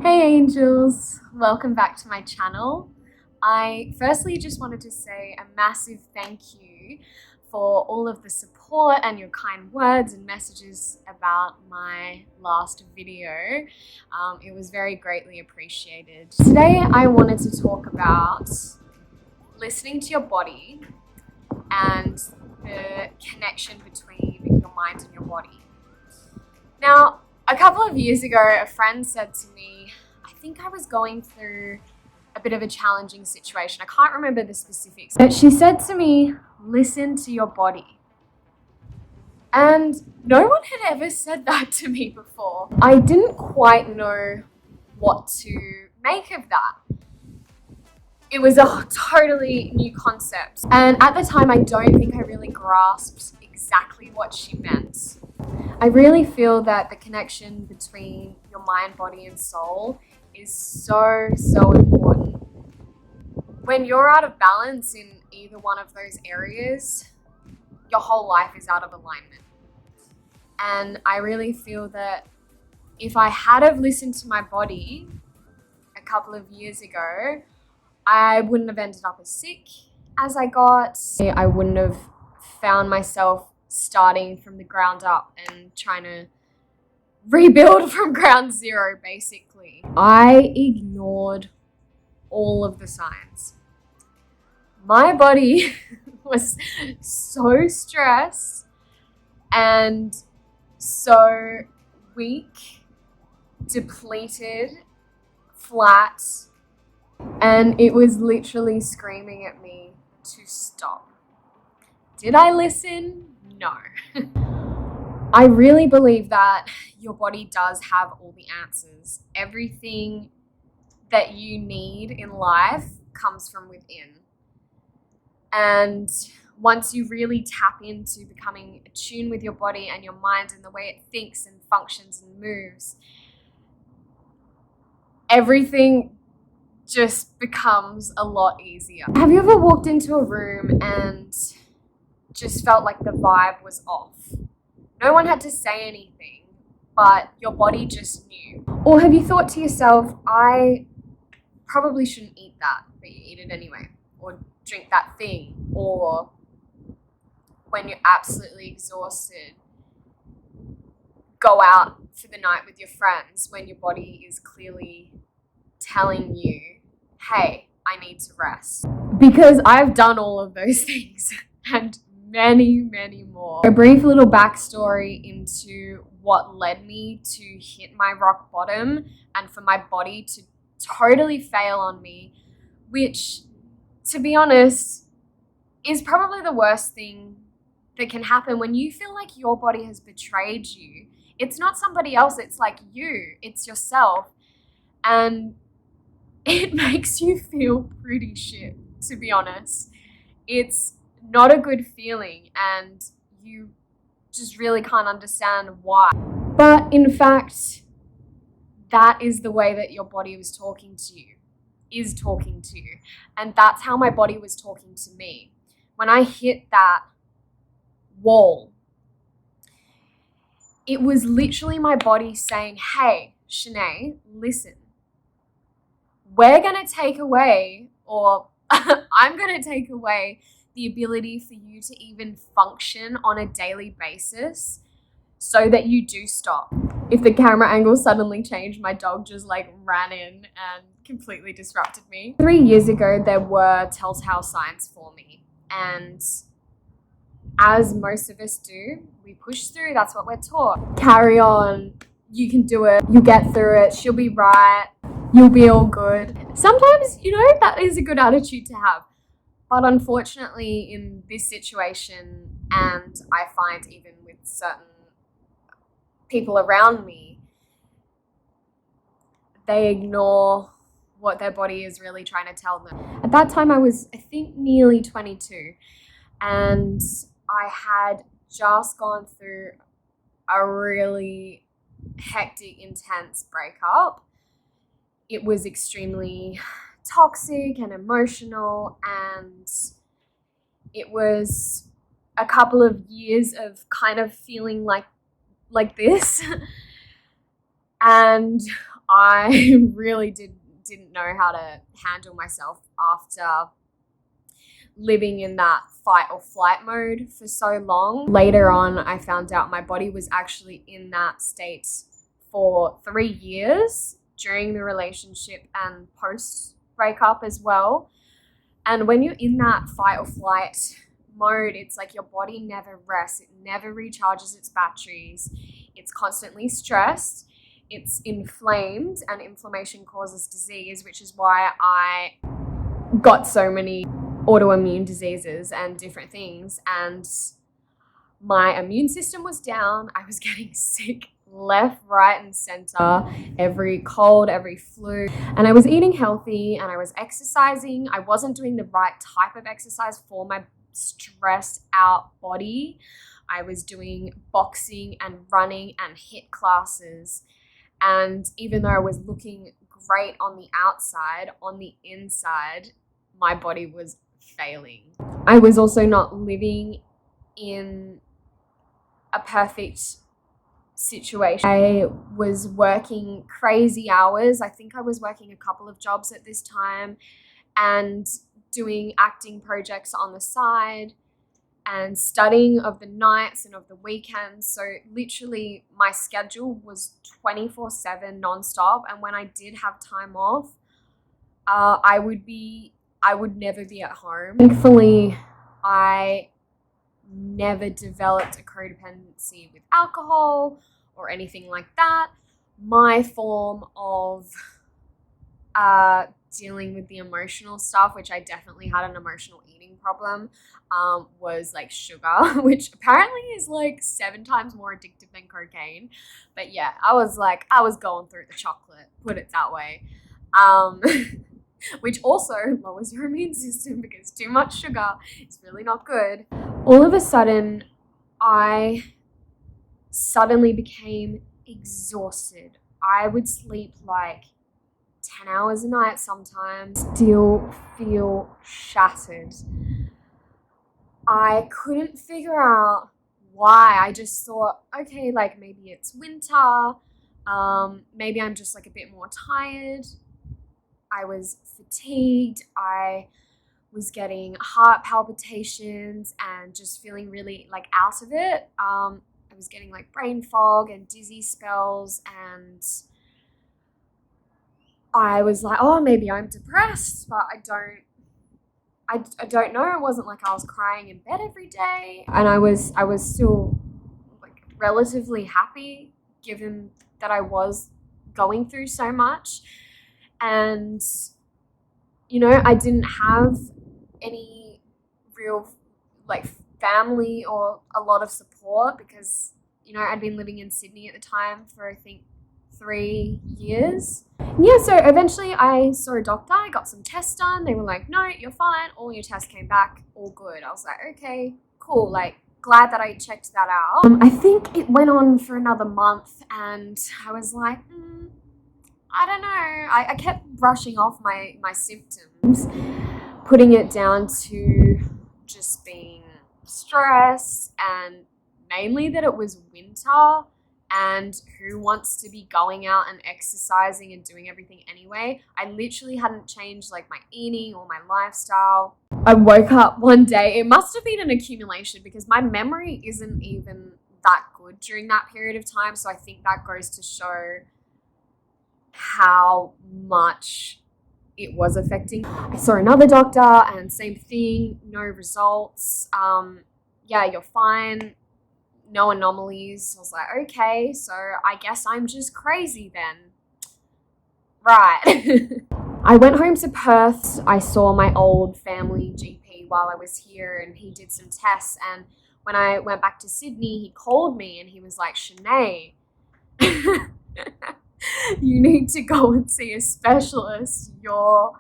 Hey angels, welcome back to my channel. I firstly just wanted to say a massive thank you for all of the support and your kind words and messages about my last video. It was very greatly appreciated. Today I wanted to talk about listening to your body and the connection between your mind and your body. Now, a couple of years ago, a friend said to me, I think I was going through a bit of a challenging situation. I can't remember the specifics, but she said to me, listen to your body. And no one had ever said that to me before. I didn't quite know what to make of that. It was a totally new concept. And at the time, I don't think I really grasped exactly what she meant. I really feel that the connection between your mind, body, and soul is so important. When you're out of balance in either one of those areas, your whole life is out of alignment. And I really feel that if I had have listened to my body a couple of years ago, I wouldn't have ended up as sick as I got. I wouldn't have found myself starting from the ground up and trying to rebuild from ground zero, basically. I ignored all of the signs. My body was so stressed and so weak, depleted, flat, and it was literally screaming at me to stop. Did I listen? No. I really believe that your body does have all the answers. Everything that you need in life comes from within. And once you really tap into becoming attuned with your body and your mind and the way it thinks and functions and moves, everything just becomes a lot easier. Have you ever walked into a room and just felt like the vibe was off? No one had to say anything, but your body just knew. Or have you thought to yourself, I probably shouldn't eat that, but you eat it anyway? Or drink that thing? Or when you're absolutely exhausted, go out for the night with your friends when your body is clearly telling you, hey, I need to rest. Because I've done all of those things and many more. A brief little backstory into what led me to hit my rock bottom and for my body to totally fail on me, which, to be honest, is probably the worst thing that can happen when you feel like your body has betrayed you. It's not somebody else, it's like you, it's yourself. And it makes you feel pretty shit, to be honest. It's not a good feeling and you just really can't understand why. But in fact, that is the way that your body was talking to you, is talking to you. And that's how my body was talking to me. When I hit that wall, it was literally my body saying, hey, Shanae, listen. We're going to take away, or I'm going to take away the ability for you to even function on a daily basis so that you do stop. If the camera angle suddenly changed, my dog just ran in and completely disrupted me. 3 years ago, there were telltale signs for me. And as most of us do, we push through. That's what we're taught. Carry on. You can do it. You'll get through it. She'll be right. You'll be all good. Sometimes, that is a good attitude to have. But unfortunately, in this situation, and I find even with certain people around me, they ignore what their body is really trying to tell them. At that time, I was, I think, nearly 22, and I had just gone through a really hectic, intense breakup. It was extremely toxic and emotional, and it was a couple of years of kind of feeling like this. And I really didn't know how to handle myself after living in that fight or flight mode for so long. Later on, I found out my body was actually in that state for 3 years during the relationship and post breakup as well. And when you're in that fight or flight mode, it's like your body never rests. It never recharges its batteries. It's constantly stressed. It's inflamed, and inflammation causes disease, which is why I got so many autoimmune diseases and different things. And my immune system was down. I was getting sick left, right, and center, every cold, every flu. And I was eating healthy and I was exercising. I wasn't doing the right type of exercise for my stressed out body. I was doing boxing and running and HIIT classes. And even though I was looking great on the outside, on the inside, my body was failing. I was also not living in a perfect situation. I was working crazy hours. I think I was working a couple of jobs at this time and doing acting projects on the side and studying of the nights and of the weekends. So literally my schedule was 24/7 nonstop. And when I did have time off, I would never be at home. Thankfully, I never developed a codependency with alcohol or anything like that. My form of dealing with the emotional stuff, which I definitely had an emotional eating problem, was like sugar, which apparently is like 7 times more addictive than cocaine. But yeah, I was going through the chocolate, put it that way. Which also lowers your immune system because too much sugar is really not good. All of a sudden, I suddenly became exhausted. I would sleep like 10 hours a night sometimes, still feel shattered. I couldn't figure out why. I just thought, okay, like maybe it's winter, maybe I'm just like a bit more tired. I was fatigued. I was getting heart palpitations and just feeling really like out of it. I was getting like brain fog and dizzy spells, and I was like, oh, maybe I'm depressed, but I don't know. It wasn't like I was crying in bed every day, and I was still like relatively happy given that I was going through so much. And you know, I didn't have any real like family or a lot of support because, you know, I'd been living in Sydney at the time for I think 3 years. Yeah, so eventually I saw a doctor. I got some tests done. They were like, no, you're fine. All your tests came back, all good. I was like, okay, cool. Like, glad that I checked that out. I think it went on for another month, and I was like, I don't know. I kept brushing off my symptoms, putting it down to just being stressed and mainly that it was winter, and who wants to be going out and exercising and doing everything anyway? I literally hadn't changed like my eating or my lifestyle. I woke up one day, it must have been an accumulation because my memory isn't even that good during that period of time. So I think that goes to show how much it was affecting. I saw another doctor and same thing, no results. Yeah, you're fine. No anomalies. I was like, okay, so I guess I'm just crazy then. Right. I went home to Perth. I saw my old family GP while I was here, and he did some tests. And when I went back to Sydney, he called me and he was like, Shanae, you need to go and see a specialist. Your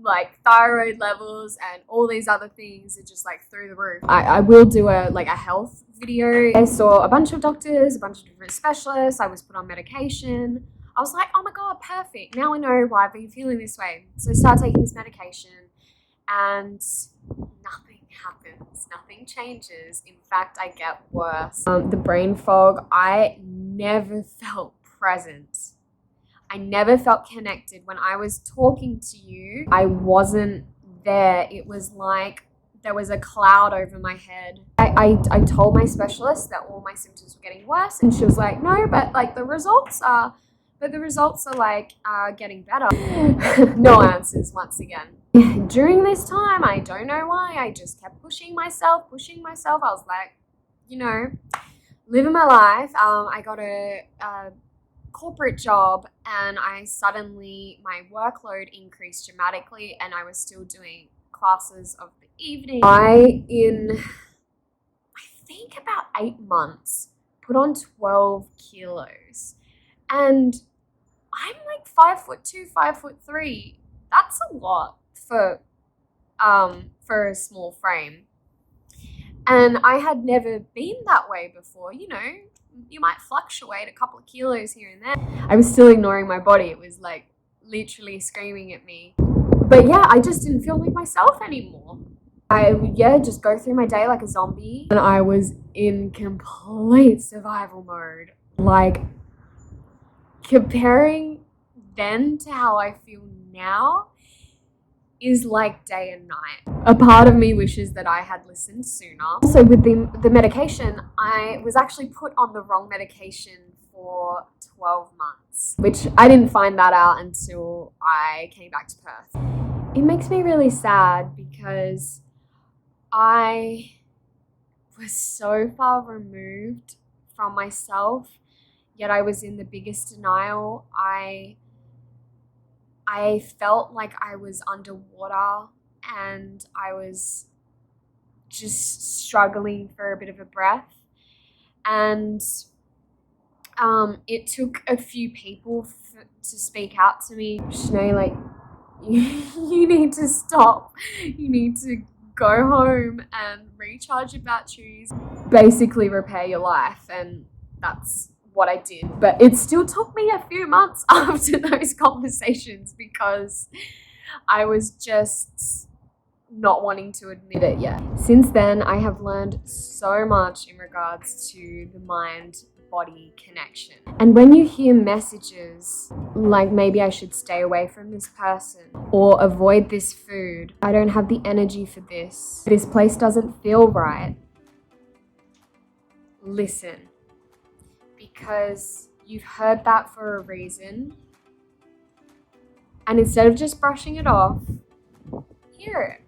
like thyroid levels and all these other things are just like through the roof. I will do a health video. I saw a bunch of doctors, a bunch of different specialists. I was put on medication. I was like, oh my God, perfect. Now I know why I've been feeling this way. So I start taking this medication and nothing happens. Nothing changes. In fact, I get worse. The brain fog, I never felt present. I never felt connected. When I was talking to you, I wasn't there. It was like there was a cloud over my head. I told my specialist that all my symptoms were getting worse, and she was like, no, but like the results are like getting better. No answers once again. During this time, I don't know why, I just kept pushing myself. I was like, you know, living my life. I got a corporate job, and my workload increased dramatically, and I was still doing classes of the evening. In I think about 8 months, put on 12 kilos, and I'm like 5'2", 5'3". That's a lot for a small frame. And I had never been that way before. You know, you might fluctuate a couple of kilos here and there. I was still ignoring my body. It was like literally screaming at me. But yeah, I just didn't feel like myself anymore. I would just go through my day like a zombie. And I was in complete survival mode. Like, comparing then to how I feel now is like day and night. A part of me wishes that I had listened sooner. Also, with the medication, I was actually put on the wrong medication for 12 months, which I didn't find that out until I came back to Perth. It makes me really sad because I was so far removed from myself, yet I was in the biggest denial. I felt like I was underwater, and I was just struggling for a bit of a breath. And it took a few people to speak out to me. Shanae, like, you need to stop. You need to go home and recharge your batteries, basically repair your life. And that's what I did. But it still took me a few months after those conversations because I was just not wanting to admit it yet. Since then, I have learned so much in regards to the mind-body connection. And when you hear messages like, maybe I should stay away from this person or avoid this food, I don't have the energy for this place doesn't feel right, listen. Because you've heard that for a reason. And instead of just brushing it off, hear it,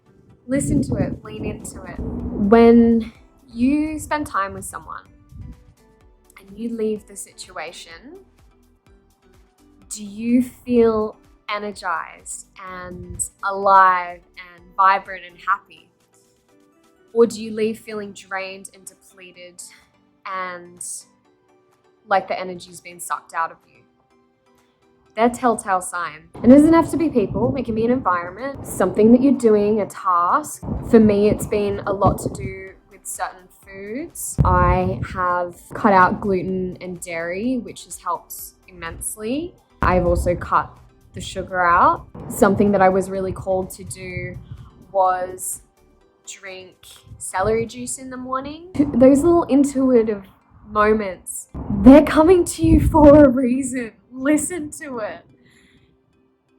listen to it, lean into it. When you spend time with someone and you leave the situation, do you feel energized and alive and vibrant and happy? Or do you leave feeling drained and depleted and like the energy's been sucked out of you? They're telltale sign. And it doesn't have to be people, it can be an environment, something that you're doing, a task. For me, it's been a lot to do with certain foods. I have cut out gluten and dairy, which has helped immensely. I've also cut the sugar out. Something that I was really called to do was drink celery juice in the morning. Those little intuitive moments, they're coming to you for a reason. Listen to it.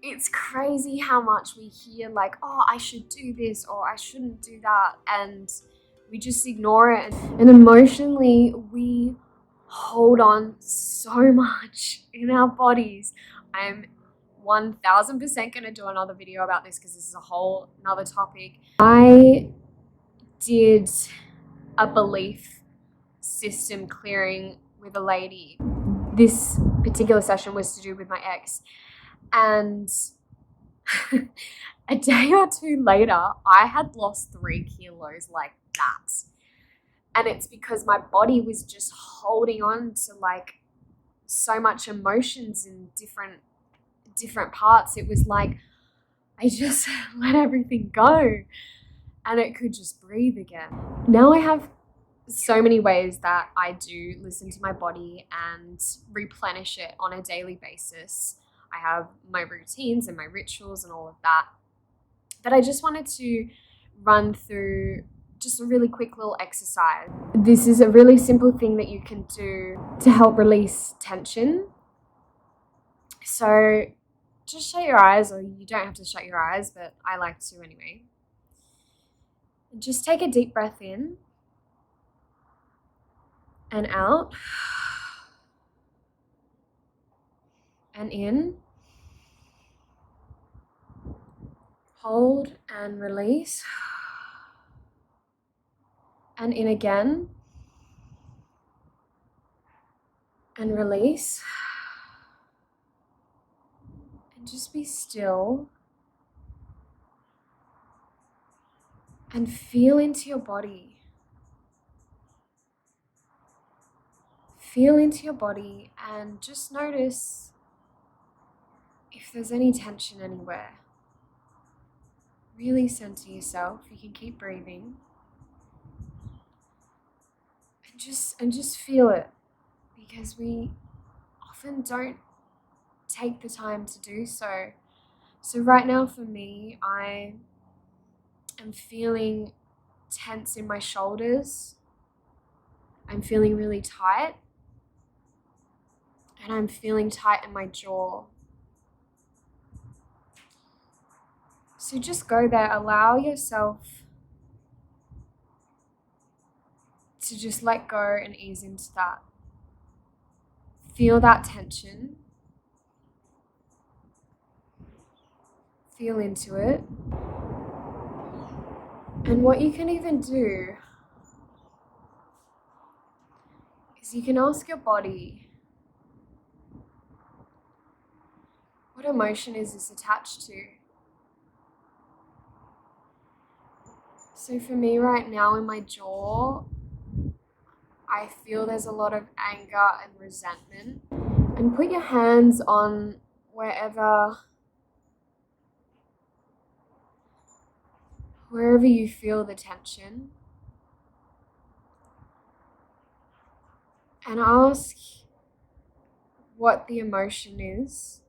It's crazy how much we hear like, oh, I should do this or I shouldn't do that, and we just ignore it. And emotionally, we hold on so much in our bodies. I'm 1000% going to do another video about this because this is a whole another topic. I did a belief system clearing with a lady. This particular session was to do with my ex, and a day or two later I had lost 3 kilos like that. And it's because my body was just holding on to like so much emotions in different parts. It was like I just let everything go and it could just breathe again. Now I have so many ways that I do listen to my body and replenish it on a daily basis. I have my routines and my rituals and all of that. But I just wanted to run through just a really quick little exercise. This is a really simple thing that you can do to help release tension So just shut your eyes, or you don't have to shut your eyes, but I like to anyway. And just take a deep breath in and out and in. Hold and release. And in again. And release. And just be still. And feel into your body. Feel into your body and just notice if there's any tension anywhere. Really center yourself. You can keep breathing. And just feel it, because we often don't take the time to do so. So right now for me, I am feeling tense in my shoulders. I'm feeling really tight. And I'm feeling tight in my jaw. So just go there, allow yourself to just let go and ease into that. Feel that tension. Feel into it. And what you can even do is you can ask your body what emotion is this attached to. So for me right now in my jaw, I feel there's a lot of anger and resentment. And put your hands on wherever you feel the tension. And ask what the emotion is.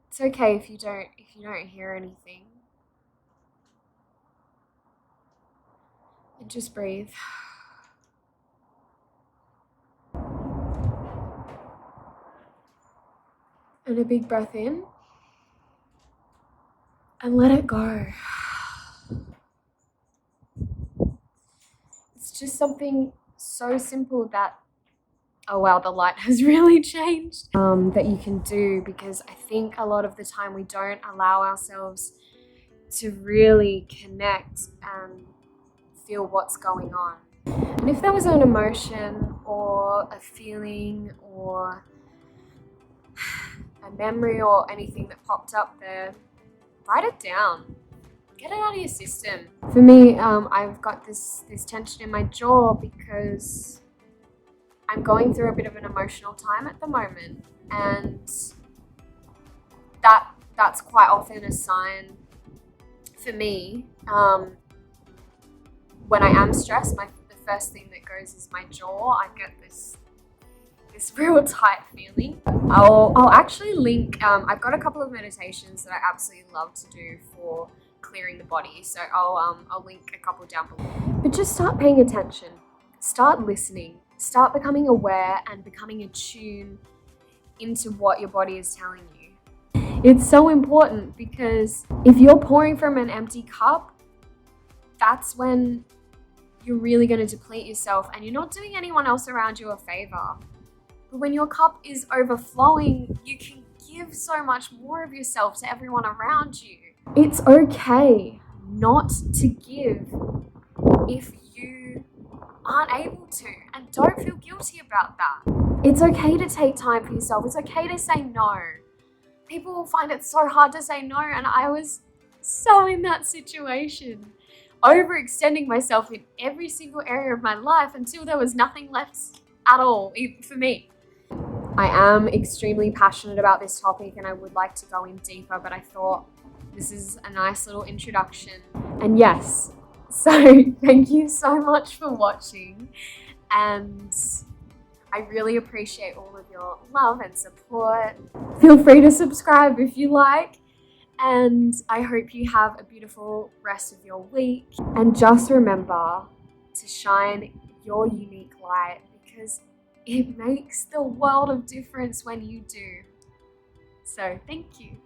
It's okay if you don't hear anything. And just breathe. And a big breath in. And let it go. It's just something so simple that, oh wow, the light has really changed, that you can do, because I think a lot of the time we don't allow ourselves to really connect and feel what's going on. And if there was an emotion or a feeling or a memory or anything that popped up there, write it down. Get it out of your system. For me, I've got this tension in my jaw because I'm going through a bit of an emotional time at the moment, and that's quite often a sign for me. When I am stressed, the first thing that goes is my jaw. I get this real tight feeling. I'll actually link, I've got a couple of meditations that I absolutely love to do for clearing the body, so I'll link a couple down below. But just start paying attention, start listening, start becoming aware and becoming attuned into what your body is telling you. It's so important, because if you're pouring from an empty cup, that's when you're really going to deplete yourself and you're not doing anyone else around you a favor. But when your cup is overflowing, you can give so much more of yourself to everyone around you. It's okay not to give if you aren't able to, and don't feel guilty about that. It's okay to take time for yourself. It's okay to say no. People will find it so hard to say no, and I was so in that situation, overextending myself in every single area of my life until there was nothing left at all for me. I am extremely passionate about this topic and I would like to go in deeper, but I thought this is a nice little introduction. And yes, so thank you so much for watching, and I really appreciate all of your love and support. Feel free to subscribe if you like, and I hope you have a beautiful rest of your week. And just remember to shine your unique light, because it makes the world of difference when you do. So thank you.